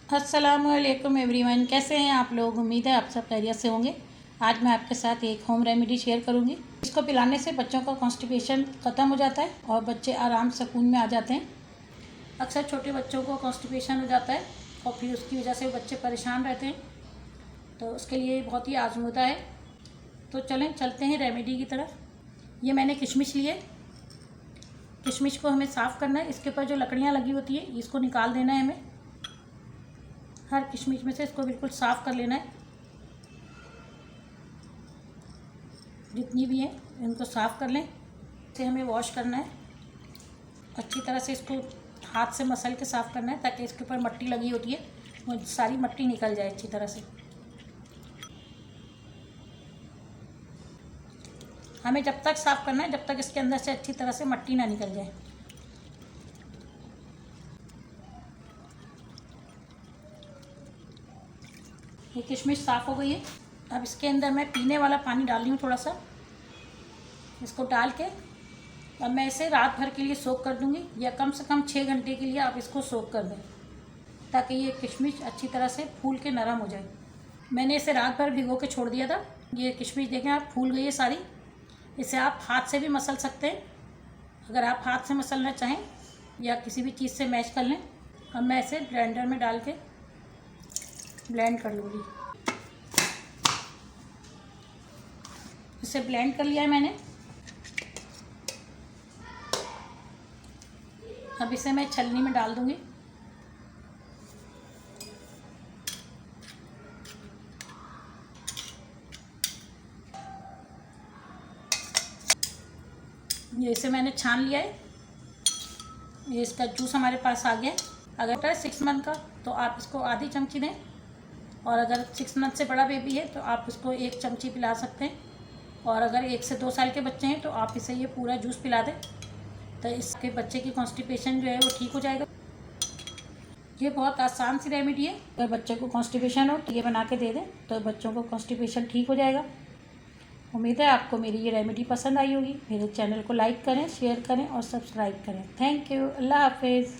अस्सलामुअलैकुम एवरीवन, कैसे हैं आप लोग। उम्मीद है आप सब खैरियत से होंगे। आज मैं आपके साथ एक होम रेमेडी शेयर करूंगी। इसको पिलाने से बच्चों का कॉन्स्टिपेशन ख़त्म हो जाता है और बच्चे आराम सुकून में आ जाते हैं। अक्सर छोटे बच्चों को कॉन्स्टिपेशन हो जाता है और फिर उसकी वजह से बच्चे परेशान रहते हैं, तो उसके लिए बहुत ही आजमूदा है। तो चलते हैं रेमेडी की तरफ। ये मैंने किशमिश लिए। किशमिश को हमें साफ़ करना है। इसके ऊपर जो लकड़ियाँ लगी होती है इसको निकाल देना है हमें। हर किशमिश में से इसको बिल्कुल साफ़ कर लेना है। जितनी भी हैं इनको साफ़ कर लें। इसे हमें वॉश करना है अच्छी तरह से। इसको हाथ से मसल के साफ़ करना है ताकि इसके ऊपर मट्टी लगी होती है वो सारी मट्टी निकल जाए अच्छी तरह से। हमें जब तक साफ़ करना है जब तक इसके अंदर से अच्छी तरह से मट्टी ना निकल जाए। ये किशमिश साफ़ हो गई है। अब इसके अंदर मैं पीने वाला पानी डाल रही हूँ थोड़ा सा। इसको डाल के अब मैं इसे रात भर के लिए सोक कर दूँगी, या कम से कम 6 घंटे के लिए आप इसको सोक कर दें ताकि ये किशमिश अच्छी तरह से फूल के नरम हो जाए। मैंने इसे रात भर भिगो के छोड़ दिया था। ये किशमिश देखें आप फूल गई है सारी। इसे आप हाथ से भी मसल सकते हैं अगर आप हाथ से मसलना चाहें, या किसी भी चीज़ से मैश कर लें। अब मैं इसे ब्लेंडर में डाल के ब्लेंड कर लूँगी। इसे ब्लेंड कर लिया है मैंने। अब इसे मैं छलनी में डाल दूँगी। ये इसे मैंने छान लिया है। ये इसका जूस हमारे पास आ गया है। अगर 6 मंथ का तो आप इसको आधी चमची दें, और अगर 6 मंथ से बड़ा बेबी है तो आप इसको 1 चमची पिला सकते हैं, और अगर 1 से 2 साल के बच्चे हैं तो आप इसे ये पूरा जूस पिला दें, तो इसके बच्चे की कॉन्स्टिपेशन जो है वो ठीक हो जाएगा। ये बहुत आसान सी रेमेडी है। अगर बच्चे को कॉन्स्टिपेशन हो तो ये बना के दे दें तो बच्चों को कॉन्स्टिपेशन ठीक हो जाएगा। उम्मीद है आपको मेरी ये रेमेडी पसंद आई होगी। मेरे चैनल को लाइक करें, शेयर करें और सब्सक्राइब करें। Thank you. अल्लाह हाफिज़।